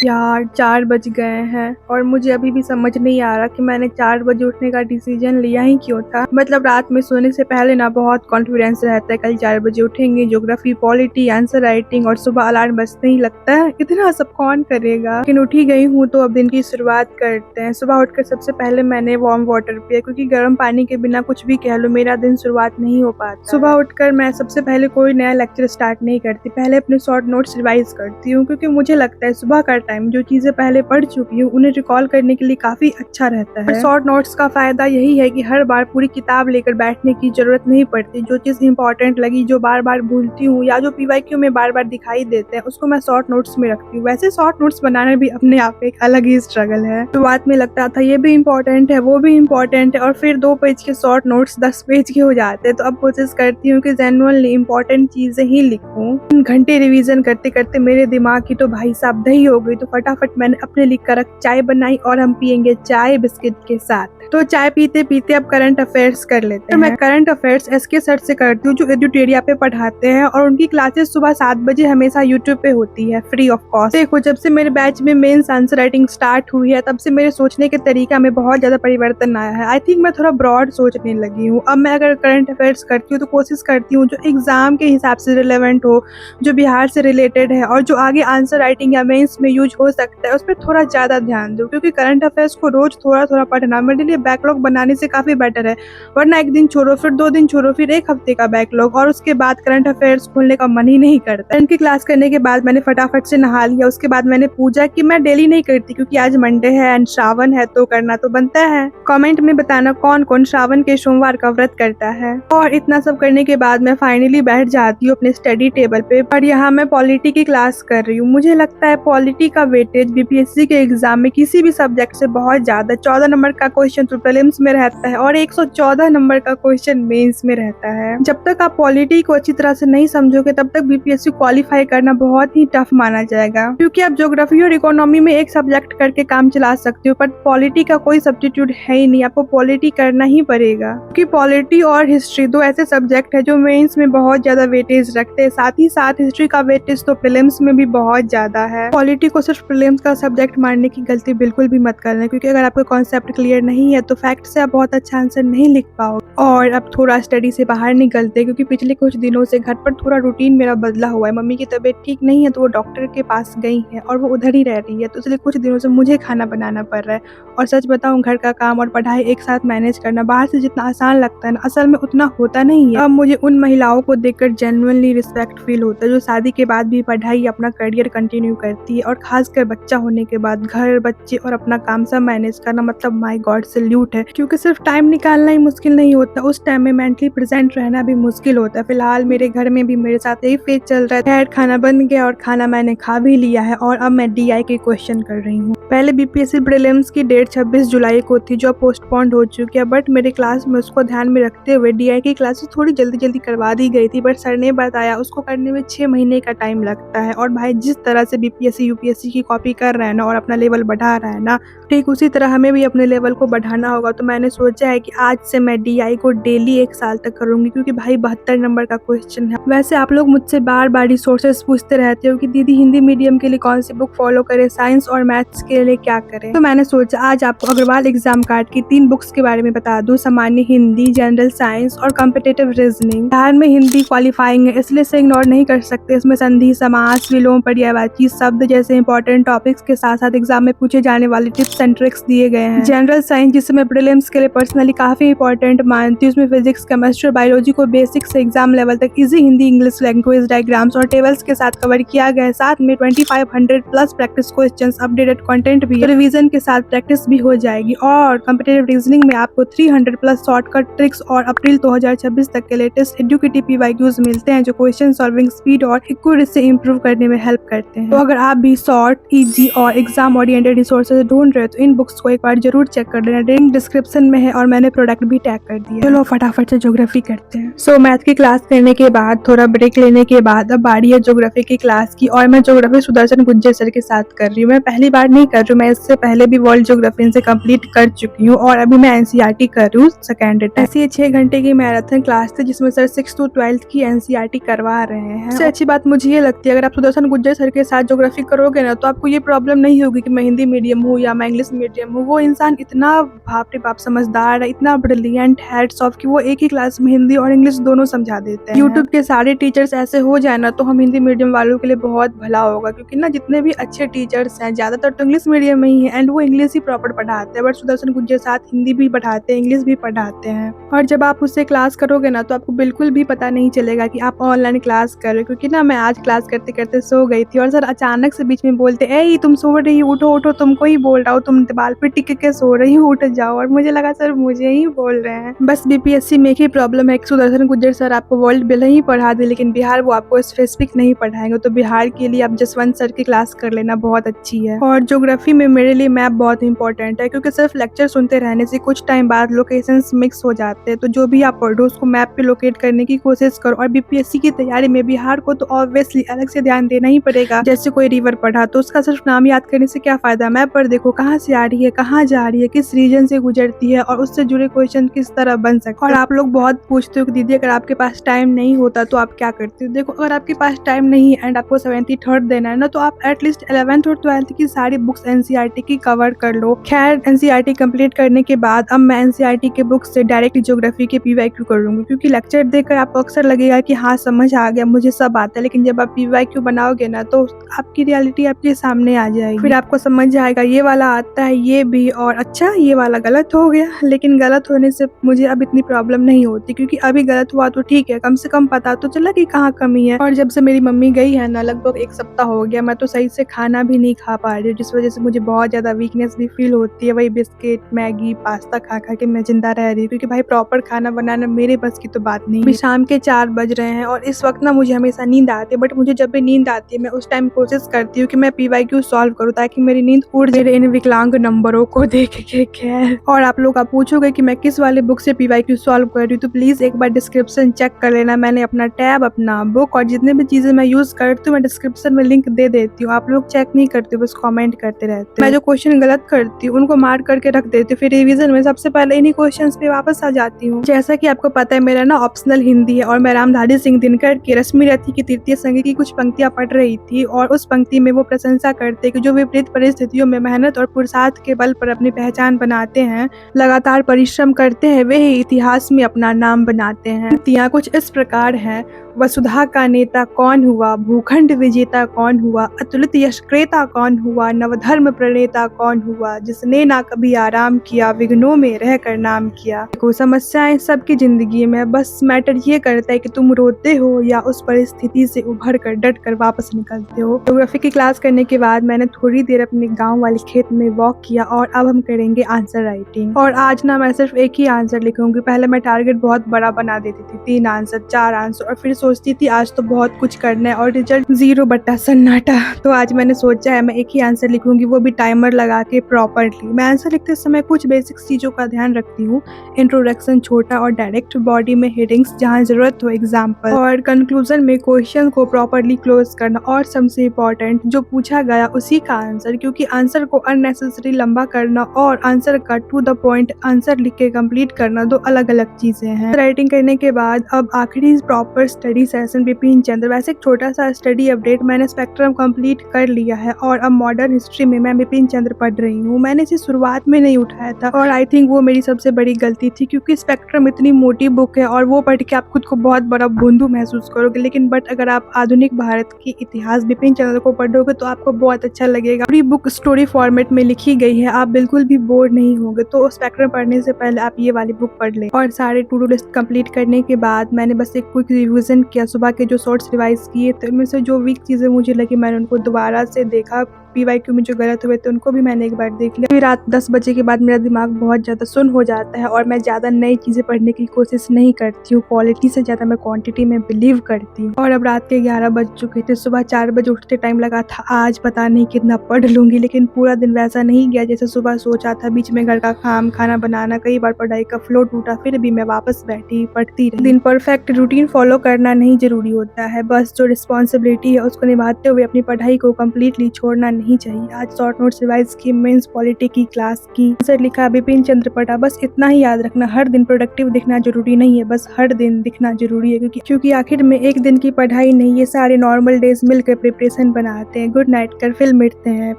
यार 4 बज गए हैं और मुझे अभी भी समझ नहीं आ रहा कि मैंने 4 बजे उठने का डिसीजन लिया ही क्यों था। मतलब रात में सोने से पहले ना बहुत कॉन्फिडेंस रहता है, कल 4 बजे उठेंगे, ज्योग्राफी, पॉलिटी, आंसर राइटिंग, और सुबह अलार्म बजते ही लगता है इतना सब कौन करेगा। लेकिन उठी गई हूँ तो अब दिन की शुरुआत करते हैं। सुबह उठकर सबसे पहले मैंने वार्म वाटर पिया, क्योंकि गर्म पानी के बिना कुछ भी कह लो मेरा दिन शुरुआत नहीं हो पाता। सुबह उठकर मैं सबसे पहले कोई नया लेक्चर स्टार्ट नहीं करती, पहले अपने शॉर्ट नोट्स रिवाइज करती हूँ, क्योंकि मुझे लगता है सुबह का टाइम जो चीजें पहले पढ़ चुकी हूँ उन्हें रिकॉल करने के लिए काफी अच्छा रहता है। शॉर्ट नोट्स का फायदा यही है कि हर बार पूरी किताब लेकर बैठने की जरूरत नहीं पड़ती। जो चीज इंपॉर्टेंट लगी, जो बार बार भूलती हूँ या जो पीवाईक्यू में बार बार दिखाई देते हैं, उसको मैं शॉर्ट नोट्स में रखती हूँ। वैसे शॉर्ट नोट्स बनाना भी अपने आप एक अलग ही स्ट्रगल है। शुरुआत में लगता था ये भी इम्पोर्टेंट है, वो भी इम्पोर्टेंट है, और फिर 2 पेज के शॉर्ट नोट्स 10 पेज के हो जाते हैं। तो अब कोशिश करती हूँ कि जेन्युइनली इम्पोर्टेंट चीजें ही लिखूं। घंटे रिवीजन करते करते मेरे दिमाग की तो भाई साहब दही हो गई। तो फटाफट मैंने अपने लिए कड़क चाय बनाई और हम पियेंगे चाय बिस्किट के साथ। तो चाय पीते पीते अब करंट अफेयर्स कर लेते हैं। तो मैं करंट अफेयर्स एसके सर से करती हूँ, जो एडुटेरिया पे पढ़ाते हैं, और उनकी क्लासेस सुबह 7 बजे हमेशा यूट्यूब पे होती है, फ्री ऑफ कॉस्ट। देखो, जब से मेरे बैच में मेंस आंसर राइटिंग स्टार्ट हुई है तब से मेरे सोचने के तरीका में बहुत ज्यादा परिवर्तन आया है। आई थिंक मैं थोड़ा ब्रॉड सोचने लगी हूँ। अब मैं अगर करंट अफेयर्स करती हूँ तो कोशिश करती हूँ जो एग्जाम के हिसाब से रिलेवेंट हो, जो बिहार से रिलेटेड है और जो आगे आंसर राइटिंग या मेंस में यूज हो सकता है, उस पर थोड़ा ज्यादा ध्यान दूं, क्योंकि करंट अफेयर्स को रोज थोड़ा थोड़ा पढ़ना मेरे लिए बैकलॉग बनाने से काफी बेटर है। वरना एक दिन छोड़ो, फिर 2 दिन छोड़ो, फिर 1 हफ्ते का बैकलॉग, और उसके बाद करंट अफेयर्स खोलने का मन ही नहीं करता। इनकी क्लास करने के बाद मैंने फटाफट से नहा लिया। उसके बाद मैंने पूजा की। मैं डेली नहीं करती क्योंकि आज मंडे है एंड श्रावण है, तो करना तो बनता है। कमेंट में बताना कौन कौन श्रावण के सोमवार का व्रत करता है। और इतना सब करने के बाद मैं फाइनली बैठ जाती हूँ अपने स्टडी टेबल पे। और यहाँ मैं पॉलिटी की क्लास कर रही हूँ। मुझे लगता है पॉलिटी का वेटेज बीपीएससी के एग्जाम में किसी भी सब्जेक्ट से बहुत ज्यादा। 14 नंबर का क्वेश्चन तो प्रीलिम्स में रहता है और 114 नंबर का क्वेश्चन मेंस में रहता है। जब तक आप पॉलिटी को अच्छी तरह से नहीं समझोगे तब तक बीपीएससी क्वालिफाई करना बहुत ही टफ माना जाएगा, क्योंकि आप ज्योग्राफी और इकोनॉमी में एक सब्जेक्ट करके काम चला सकते हो, पर पॉलिटी का कोई सब्स्टिट्यूट है ही नहीं। आपको पॉलिटी करना ही पड़ेगा, क्योंकि पॉलिटी और हिस्ट्री 2 ऐसे सब्जेक्ट है जो मेंस में बहुत ज्यादा वेटेज रखते हैं। साथ ही साथ हिस्ट्री का वेटेज तो प्रीलिम्स में भी बहुत ज्यादा है। पॉलिटी को सिर्फ प्रीलिम्स का सब्जेक्ट मानने की गलती बिल्कुल भी मत करना, क्योंकि अगर आपका कॉन्सेप्ट क्लियर नहीं है तो फैक्ट से आप बहुत अच्छा आंसर नहीं लिख पाओगे। और अब थोड़ा स्टडी से बाहर निकलते, क्योंकि पिछले कुछ दिनों से घर पर थोड़ा रूटीन मेरा बदला हुआ है। मम्मी की तबीयत ठीक नहीं है तो वो डॉक्टर के पास गई है और वो उधर ही रह रही है, तो इसलिए कुछ दिनों से मुझे खाना बनाना पड़ रहा है। और सच बताऊं, घर का काम और पढ़ाई एक साथ मैनेज करना बाहर से जितना आसान लगता है ना, असल में उतना होता नहीं है। अब मुझे उन महिलाओं को देखकर जेन्युइनली रिस्पेक्ट फील होता है जो शादी के बाद भी पढ़ाई, अपना करियर कंटिन्यू करती है, और खासकर बच्चा होने के बाद घर, बच्चे और अपना काम सब मैनेज करना, मतलब माय गॉड सैल्यूट है। क्योंकि सिर्फ टाइम निकालना ही मुश्किल नहीं होता, उस टाइम में मेंटली प्रेजेंट रहना भी मुश्किल होता है। फिलहाल मेरे घर में भी मेरे साथ यही फेज चल रहा है। खैर, खाना बन गया और खाना मैंने खा भी लिया है, और अब मैं डीआई के क्वेश्चन कर रही हूँ। पहले बीपीएससी प्रीलिम्स की डेट 26 जुलाई को थी, जो पोस्टपोन्ड हो चुकी है, बट मेरे क्लास में उसको ध्यान में रखते हुए डीआई की क्लासेस थोड़ी जल्दी जल्दी करवा दी गई थी। बट सर ने बताया उसको करने में 6 महीने का टाइम लगता है। और भाई, जिस तरह से बीपीएससी यूपीएससी की कॉपी कर रहा है ना और अपना लेवल बढ़ा रहा है ना, ठीक उसी तरह हमें भी अपने लेवल को बढ़ाना होगा। तो मैंने सोचा है कि आज से मैं डीआई को डेली 1 साल तक करूंगी, क्योंकि भाई 72 नंबर का क्वेश्चन है। वैसे आप लोग मुझसे बार बार रिसोर्सेज पूछते रहते हो कि दीदी हिंदी मीडियम के लिए कौन सी बुक फॉलो करे, साइंस और मैथ्स के लिए क्या करें। तो मैंने सोचा आज आपको अग्रवाल एग्जाम कार्ड की 3 बुक्स के बारे में बता दूं। सामान्य हिंदी, जनरल साइंस और कॉम्पिटिटिव रीजनिंग। बिहार में हिंदी क्वालिफाइंग है, इसलिए से इग्नोर नहीं कर सकते। इसमें संधि, समास, विलोम, पर्यायवाची शब्द जैसे इंपॉर्टेंट टॉपिक्स के साथ साथ एग्जाम में पूछे जाने वाले टिप्स एंड ट्रिक्स दिए गए हैं। जनरल साइंस, जिसे मैं प्रीलिम्स के लिए पर्सनली काफी इंपॉर्टेंट मानती हूँ, उसमें फिजिक्स, केमिस्ट्री, बायोलॉजी को बेसिक से एग्जाम लेवल तक easy Hindi, English language, diagrams और टेबल्स के साथ कवर किया गया है। साथ में 2500 plus practice questions, updated content भी, रिवीजन के साथ प्रैक्टिस भी हो जाएगी। और कॉम्पिटिटिव रीजनिंग में आपको 300 प्लस शॉर्टकट ट्रिक्स और अप्रैल 2026 तक के लेटेस्ट एडुकेटिव पीवाईक्यूज मिलते हैं, जो क्वेश्चन सॉल्विंग स्पीड और एक्यूरेसी इंप्रूव करने में हेल्प करते हैं। तो अगर आप भी शॉर्ट, इजी और एग्जाम ओरिएंटेड रिसोर्सेज ढूंढ रहे हो तो इन बुक्स को एक बार जरूर चेक कर लेना। लिंक डिस्क्रिप्शन में है और मैंने प्रोडक्ट भी टैग कर दिया। चलो फटाफट से ज्योग्राफी करते हैं। सो मैथ की क्लास करने के बाद, थोड़ा ब्रेक लेने के बाद अब बारी है ज्योग्राफी की क्लास की, और मैं ज्योग्राफी सुदर्शन गुज्जर सर के साथ कर रही हूँ। मैं पहली बार नहीं कर रही हूँ, मैं इससे पहले भी वर्ल्ड ज्योग्राफी से कंप्लीट कर चुकी हूँ, और अभी मैं एनसीईआरटी कर रही हूँ सेकेंड टाइम। ऐसी 6 घंटे की मैराथन क्लास थी, जिसमें सर 6 to 12 की एनसीईआरटी करवा रहे हैं। सबसे अच्छी बात मुझे ये लगती है, अगर आप सुदर्शन गुज्जर सर के साथ ज्योग्राफी करोगे ना ना तो आपको ये प्रॉब्लम नहीं होगी कि मैं हिंदी मीडियम हूँ या मैं इंग्लिश मीडियम हूँ। वो इंसान इतना बाप रे बाप समझदार है, इतना ब्रिलियंट हैट्स ऑफ कि वो एक ही क्लास में हिंदी और इंग्लिश दोनों समझा देते हैं। यूट्यूब के सारे टीचर्स ऐसे हो जाए ना तो हम हिंदी मीडियम वालों के लिए बहुत भला होगा, क्योंकि ना जितने भी अच्छे टीचर्स हैं ज्यादातर तो इंग्लिश मीडियम में ही है एंड वो इंग्लिश ही प्रॉपर पढ़ाते हैं, बट सुदर्शन गुज्जर साथ हिंदी भी पढ़ाते हैं, इंग्लिश भी पढ़ाते हैं। और जब आप उससे क्लास करोगे ना तो आपको बिल्कुल भी पता नहीं चलेगा कि आप ऑनलाइन क्लास कर रहे हो। क्योंकि ना मैं आज क्लास करते करते सो गई थी और सर अचानक से बीच में बोलते, ए तुम सो रही हो, उठो उठो, तुमको ही बोल रहा हूँ, तुम दीवार पे टिक के सो रही हो, उठ जाओ। और मुझे लगा सर मुझे ही बोल रहे हैं। बस बीपीएससी में एक ही प्रॉब्लम है कि सुदर्शन गुज्जर सर आपको वर्ल्ड बिल ही पढ़ा दे, लेकिन बिहार वो आपको स्पेसिफिक नहीं पढ़ाएंगे। तो बिहार के लिए आप जसवंत सर की क्लास कर लेना, बहुत अच्छी है। और ज्योग्राफी में मेरे लिए मैप बहुत इंपॉर्टेंट है, क्योंकि सिर्फ लेक्चर सुनते रहने से कुछ टाइम बाद लोकेशंस मिक्स हो जाते हैं। तो जो भी आप पढ़ो उसको मैप पे लोकेट करने की कोशिश करो। और बीपीएससी की तैयारी में बिहार को तो ऑब्वियसली अलग से ध्यान देना ही पड़ेगा। जैसे कोई रिवर पढ़ा तो उसका सिर्फ नाम याद करने से क्या फायदा, मैप पर देखो कहाँ से आ रही है, कहाँ जा रही है, किस रीजन से गुजरती है और उससे जुड़े क्वेश्चन किस तरह बन सकते हैं। और आप लोग बहुत पूछते हो कि दीदी अगर आपके पास टाइम नहीं होता तो आप क्या करते हो। देखो अगर आपके पास टाइम नहीं है एंड आपको 73rd देना है ना तो आप एटलीस्ट 11th और 12th की सारी बुक्स एनसीईआरटी की कवर कर लो। खैर एनसीईआरटी कंप्लीट करने के बाद अब मैं एनसीईआरटी के बुक से डायरेक्ट ज्योग्राफी के पीवाईक्यू करूंगी, क्योंकि लेक्चर देखकर आपको अक्सर लगेगा कि हाँ समझ आ गया, मुझे सब आता है, लेकिन जब आप पीवाईक्यू बनाओगे ना तो आपकी रियलिटी आपके सामने आ जाएगी। फिर आपको समझ आएगा ये वाला आता है ये भी, और अच्छा ये वाला गलत हो गया। लेकिन गलत होने से मुझे अब इतनी प्रॉब्लम नहीं होती, क्योंकि अभी गलत हुआ तो ठीक है, कम से कम पता तो चला कि कहाँ कमी है। और जब से मेरी मम्मी गई है ना लगभग 1 सप्ताह हो गया, मैं तो सही से खाना भी नहीं खा पा रही हूँ, जिस वजह से मुझे बहुत ज्यादा वीकनेस भी फील होती है। वही बिस्किट मैगी पास्ता खा खा के मैं जिंदा रह रही हूँ, क्योंकि भाई प्रॉपर खाना बनाना मेरे बस की तो बात नहीं। अभी शाम के 4 बज रहे हैं और इस वक्त ना मुझे हमेशा नींद आती है, बट मुझे जब भी नींद आती है मैं उस टाइम कोशिश करती हूँ कि मैं पीवाईक्यू सॉल्व करूँ ताकि मेरी नींद उड़ जाए इन विकलांग नंबरों को देख के। खैर, और आप लोग आप पूछोगे कि मैं किस वाले बुक से पीवाईक्यू सॉल्व कर रही हूँ, तो प्लीज एक बार डिस्क्रिप्शन चेक कर लेना। मैंने अपना टैब, अपना बुक और जितने भी चीजें मैं यूज करती हूँ मैं डिस्क्रिप्शन में लिंक दे देती हूँ। आप लोग चेक नहीं करते, बस कमेंट करते रहते हैं। मैं जो क्वेश्चन गलत करती हूँ उनको मार्क करके रख देती हूँ, फिर रिवीजन में सबसे पहले इन्हीं क्वेश्चन पे वापस आ जाती हूँ। जैसा कि आपको पता है मेरा ना ऑप्शनल हिंदी है और मैं रामधारी सिंह दिनकर की रश्मि रथी की तृतीय संगी की कुछ पंक्तियां पढ़ रही थी और उस पंक्ति में वो प्रशंसा करते कि जो विपरीत परिस्थितियों में मेहनत और पुरुषार्थ के बल पर अपनी पहचान बनाते हैं, लगातार परिश्रम करते हैं, वे ही इतिहास में अपना नाम बनाते हैं। पंक्तियां कुछ इस प्रकार हैं। वसुधा का नेता कौन हुआ, भूखंड विजेता कौन हुआ, अतुलित यश क्रेता कौन हुआ, नवधर्म प्रणेता कौन हुआ, जिसने ना कभी आराम किया, विघ्नों में रहकर नाम किया। देखो समस्याएं सबकी जिंदगी में, बस मैटर ये करता है कि तुम रोते हो या उस परिस्थिति से उभर कर डट कर वापस निकलते हो। ज्योग्राफी की क्लास करने के बाद मैंने थोड़ी देर अपने गाँव वाले खेत में वॉक किया और अब हम करेंगे आंसर राइटिंग। और आज ना मैं सिर्फ एक ही आंसर लिखूंगी। पहले मैं टारगेट बहुत बड़ा बना देती थी, 3 आंसर 4 आंसर, और फिर सोचती थी आज तो बहुत कुछ करना है और रिजल्ट 0 बट्टा सन्नाटा। तो आज मैंने सोचा है मैं एक ही आंसर लिखूंगी, वो भी टाइमर लगा के प्रॉपरली। मैं आंसर लिखते समय कुछ बेसिक चीजों का ध्यान रखती हूँ। इंट्रोडक्शन छोटा और डायरेक्ट, बॉडी में हेडिंग्स जहाँ जरूरत हो एग्जाम्पल, और कंक्लूजन में क्वेश्चन को प्रॉपरली क्लोज करना, और सबसे इम्पोर्टेंट जो पूछा गया उसी का आंसर, क्योंकि आंसर को अननेसेसरी लंबा करना और आंसर का टू द पॉइंट आंसर लिख के कंप्लीट करना दो अलग अलग चीजें हैं। राइटिंग करने के बाद अब आखिरी proper study session Bipin Chandra. वैसे एक छोटा सा स्टडी अपडेट, मैंने स्पेक्ट्रम कंप्लीट कर लिया है और अब मॉडर्न हिस्ट्री में मैं बिपिन चंद्र पढ़ रही हूँ। मैंने इसे शुरुआत में नहीं उठाया था और आई थिंक वो मेरी सबसे बड़ी गलती थी, क्योंकि स्पेक्ट्रम इतनी मोटी बुक है और वो पढ़ के आप खुद को बहुत बड़ा भोंदू महसूस करोगे। लेकिन बट अगर आप आधुनिक भारत की इतिहास बिपिन चंद्र को पढ़ोगे तो आपको बहुत अच्छा लगेगा। पूरी बुक स्टोरी फॉर्मेट में लिखी गई है, आप बिल्कुल भी बोर नहीं होंगे। तो स्पेक्ट्रम पढ़ने से पहले आप ये वाली बुक पढ़ लें। और सारे टू डू लिस्ट कंप्लीट करने के बाद मैंने बस एक क्विक रिवीजन किया, सुबह के जो शॉर्ट्स रिवाइज किए तो इनमें से जो वीक चीजें मुझे लगी मैंने उनको दोबारा से देखा। पीवाईक्यू में जो गलत हुए थे उनको भी मैंने एक बार देख लिया। फिर रात 10 बजे के बाद मेरा दिमाग बहुत ज्यादा सुन हो जाता है और मैं ज्यादा नई चीजें पढ़ने की कोशिश नहीं करती हूँ। क्वालिटी से ज्यादा मैं क्वांटिटी में बिलीव करती हूँ। और अब रात के 11 बज चुके थे, सुबह 4 बजे उठते टाइम लगा था आज पता नहीं कितना पढ़ लूंगी, लेकिन पूरा दिन वैसा नहीं गया जैसे सुबह सोचा था। बीच में घर का काम, खाना बनाना, कई बार पढ़ाई का फ्लो टूटा, फिर भी मैं वापस बैठी पढ़ती रही। दिन परफेक्ट रूटीन फॉलो करना नहीं जरूरी होता है, बस जो रिस्पॉन्सिबिलिटी है उसको निभाते हुए अपनी पढ़ाई को कम्प्लीटली छोड़ना नहीं चाहिए। आज शॉर्ट नोट्स रिवाइज की, मेंस पॉलिटी की क्लास की, आंसर लिखा बिपिन चंद्र पटा, बस इतना ही याद रखना। हर दिन प्रोडक्टिव दिखना जरूरी नहीं है, बस हर दिन दिखना जरूरी है, क्योंकि आखिर में एक दिन की पढ़ाई नहीं, ये सारे नॉर्मल डेज मिलकर प्रिपरेशन बनाते हैं। गुड नाइट कर फिर मिलते हैं।